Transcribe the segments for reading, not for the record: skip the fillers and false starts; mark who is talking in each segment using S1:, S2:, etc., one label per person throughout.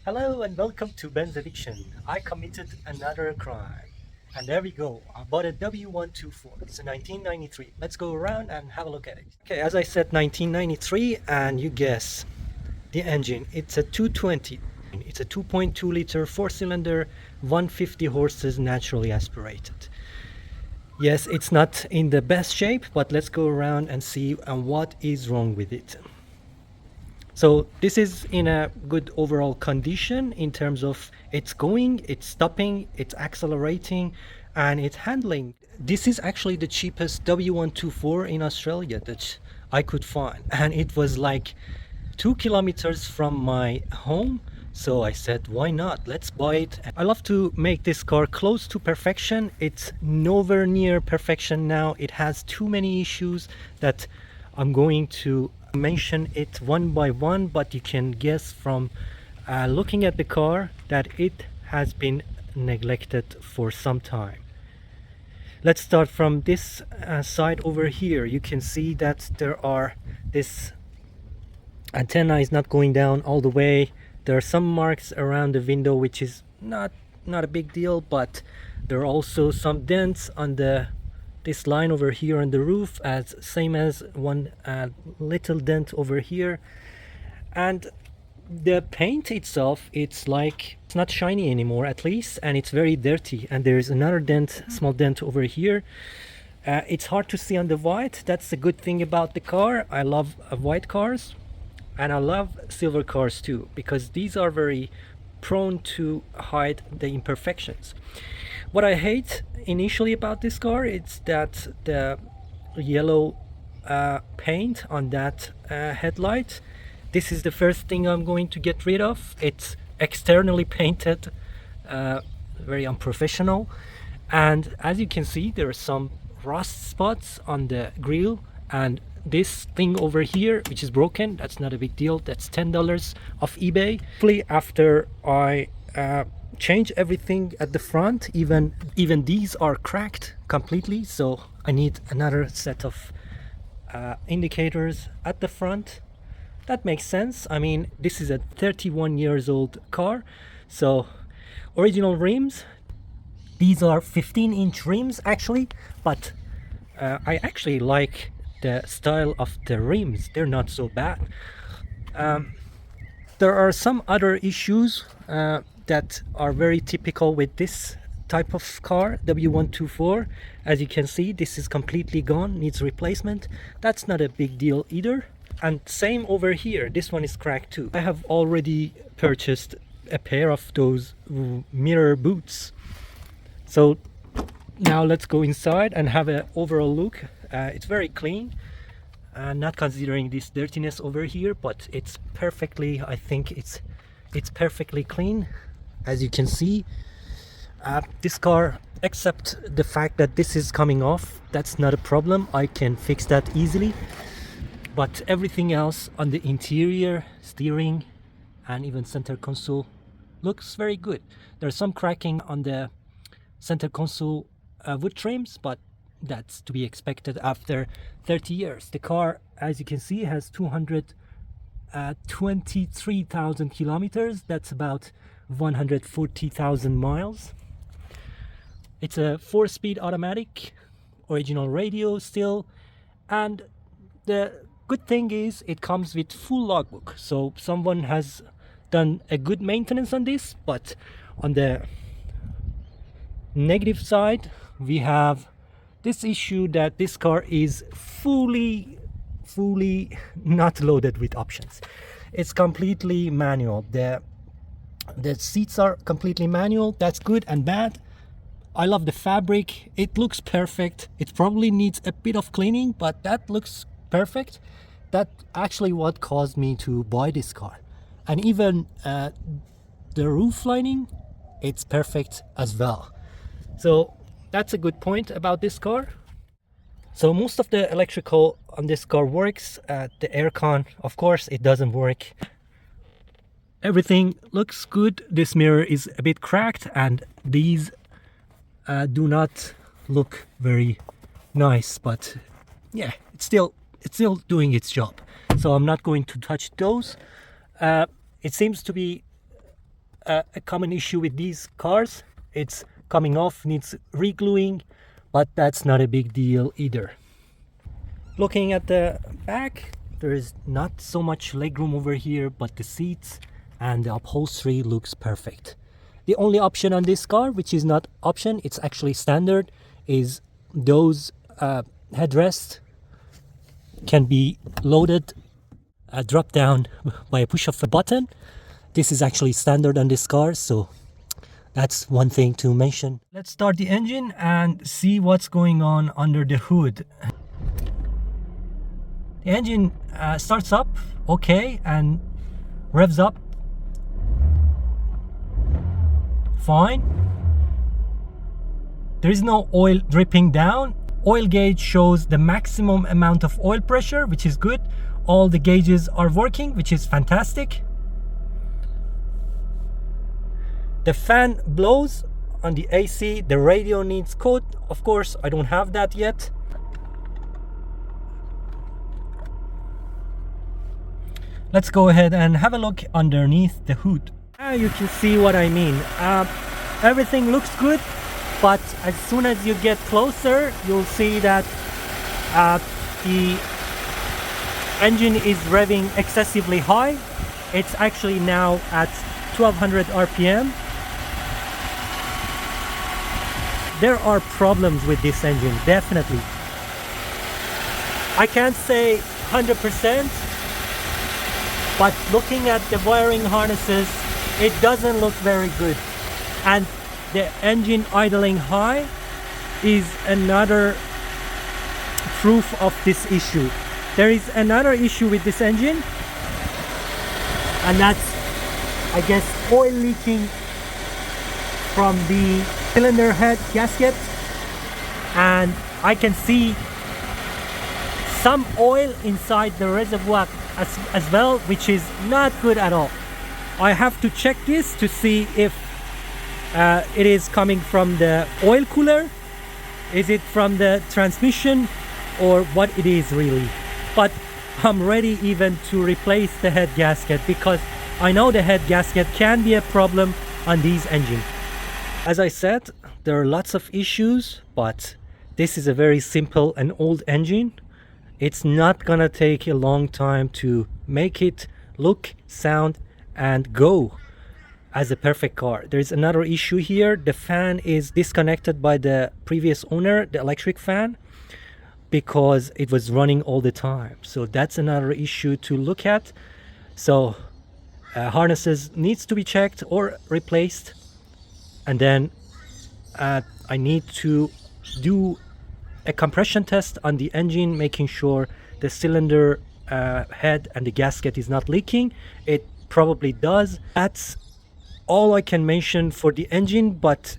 S1: Hello and welcome to Benz Addiction. I committed another crime. And there we go. I bought a W124. It's a 1993. Let's go around and have a look at it. Okay, as I said, 1993, and you guess the engine. It's a 220. It's a 2.2 liter four-cylinder, 150 horses, naturally aspirated. Yes, it's not in the best shape, but let's go around and see what is wrong with it. So this is in a good overall condition in terms of it's going, it's stopping, it's accelerating, and it's handling. This is actually the cheapest W124 in Australia that I could find, and it was like 2 kilometers from my home. So I said, why not? Let's buy it. I love to make this car close to perfection. It's nowhere near perfection now. It has too many issues that I'm going to mention it one by one, but you can guess from looking at the car that it has been neglected for some time. Let's start from this side over here. You can see that this antenna is not going down all the way. There are some marks around the window, which is not a big deal, but there are also some dents on this line over here on the roof, as same as one little dent over here. And the paint itself, it's not shiny anymore, at least, and it's very dirty. And there is another dent, small dent over here. It's hard to see on the white. That's the good thing about the car. I love white cars, and I love silver cars too, because these are very prone to hide the imperfections. What I hate initially about this car is that the yellow paint on that headlight. This is the first thing I'm going to get rid of. It's externally painted, very unprofessional, and as you can see, there are some rust spots on the grille, and this thing over here, which is broken, that's not a big deal. That's $10 off eBay. After I change everything at the front, even these are cracked completely, so I need another set of indicators at the front. That makes sense. I mean, this is a 31 years old car, so original rims. These are 15-inch rims actually, but I actually like the style of the rims. They're not so bad. There are some other issues that are very typical with this type of car, W124. As you can see, this is completely gone, needs replacement. That's not a big deal either. And same over here, this one is cracked too. I have already purchased a pair of those mirror boots. So now let's go inside and have an overall look. It's very clean, not considering this dirtiness over here, but it's perfectly, I think it's perfectly clean. As you can see, this car, except the fact that this is coming off, that's not a problem. I can fix that easily. But everything else on the interior, steering, and even center console looks very good. There's some cracking on the center console wood trims, but that's to be expected after 30 years. The car, as you can see, has 223,000 kilometers. That's about 140,000 miles. It's a 4-speed automatic, original radio still, and the good thing is it comes with full logbook, so someone has done a good maintenance on this. But on the negative side, we have this issue that this car is fully not loaded with options. It's completely manual. The seats are completely manual. That's good and bad. I love the fabric. It looks perfect. It probably needs a bit of cleaning, but that looks perfect. That actually what caused me to buy this car. And even the roof lining, it's perfect as well. So that's a good point about this car. So most of the electrical on this car works. The aircon, of course, it doesn't work. Everything looks good. This mirror is a bit cracked, and these do not look very nice, but yeah, it's still doing its job. So I'm not going to touch those. It seems to be a common issue with these cars. It's coming off, needs re-gluing, but that's not a big deal either. Looking at the back, there is not so much legroom over here, but the seats and the upholstery looks perfect. The only option on this car, which is not option, it's actually standard, is those headrests can be loaded, drop down by a push of a button. This is actually standard on this car, so that's one thing to mention. Let's start the engine and see what's going on under the hood. The engine starts up okay and revs up fine. There is no oil dripping down. Oil gauge shows the maximum amount of oil pressure, which is good. All the gauges are working, which is fantastic. The fan blows on the AC. The radio needs coat. Of course, I don't have that yet. Let's go ahead and have a look underneath the hood. Now you can see what I mean. Everything looks good, but as soon as you get closer, you'll see that the engine is revving excessively high. It's actually now at 1200 RPM. There are problems with this engine, definitely. I can't say 100%, but looking at the wiring harnesses, it doesn't look very good. And the engine idling high is another proof of this issue. There is another issue with this engine, and that's, I guess, oil leaking from the cylinder head gasket. And I can see some oil inside the reservoir as well, which is not good at all. I have to check this to see if it is coming from the oil cooler, is it from the transmission, or what it is really. But I'm ready even to replace the head gasket, because I know the head gasket can be a problem on these engines. As I said, there are lots of issues, but this is a very simple and old engine. It's not gonna take a long time to make it look, sound, and go as a perfect car. There's another issue here. The fan is disconnected by the previous owner, the electric fan, because it was running all the time. So that's another issue to look at. So harnesses needs to be checked or replaced, and then I need to do a compression test on the engine, making sure the cylinder head and the gasket is not leaking. It probably does. That's all I can mention for the engine, but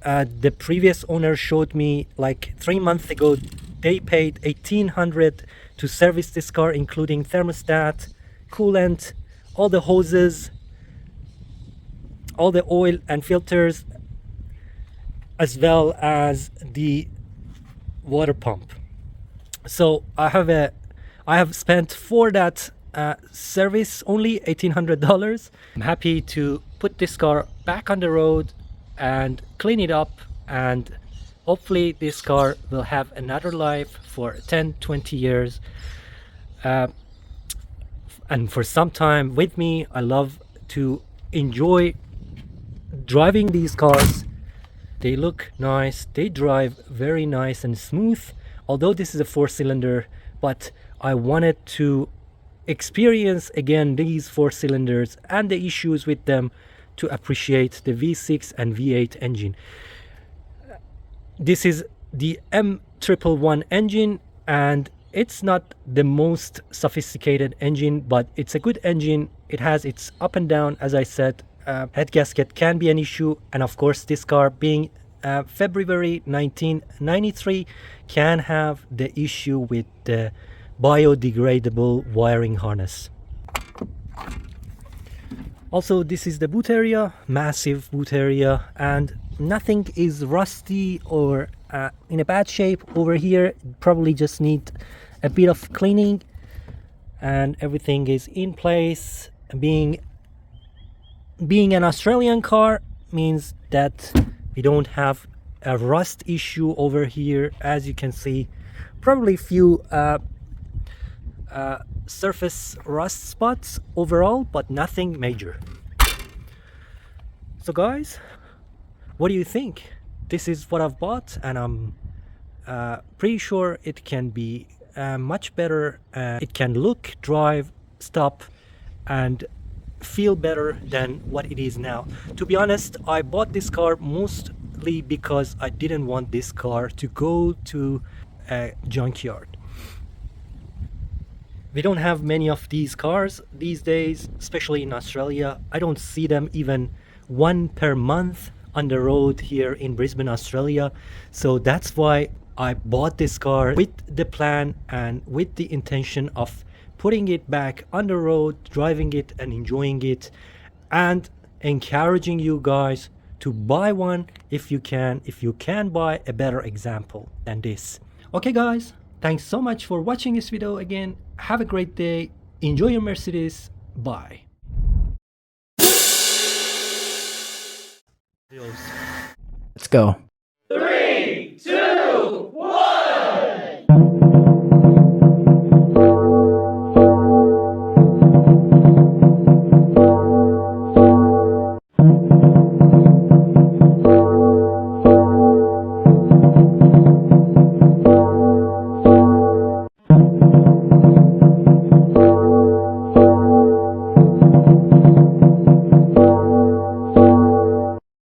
S1: the previous owner showed me like 3 months ago they paid $1,800 to service this car, including thermostat, coolant, all the hoses, all the oil and filters, as well as the water pump. So I have spent for that service only $1,800. I'm happy to put this car back on the road and clean it up, and hopefully this car will have another life for 10-20 years, and for some time with me. I love to enjoy driving these cars. They look nice, they drive very nice and smooth, although this is a 4-cylinder, but I wanted to experience again these 4 cylinders and the issues with them to appreciate the V6 and V8 engine. This is the M111 engine, and it's not the most sophisticated engine, but it's a good engine. It has its up and down. As I said, head gasket can be an issue, and of course this car being February 1993 can have the issue with the biodegradable wiring harness. Also, this is the boot area, massive boot area, and nothing is rusty or in a bad shape over here. Probably just need a bit of cleaning, and everything is in place, being being an Australian car means that we don't have a rust issue over here. As you can see, probably few surface rust spots overall, but nothing major. So guys, what do you think? This is what I've bought, and I'm pretty sure it can be much better. It can look, drive, stop, and feel better than what it is now. To be honest, I bought this car mostly because I didn't want this car to go to a junkyard. We don't have many of these cars these days, especially in Australia. I don't see them even one per month on the road here in Brisbane, Australia. So that's why I bought this car with the plan and with the intention of putting it back on the road, driving it and enjoying it, and encouraging you guys to buy one if you can buy a better example than this. Okay guys, thanks so much for watching this video again. Have a great day. Enjoy your Mercedes. Bye.
S2: Let's go.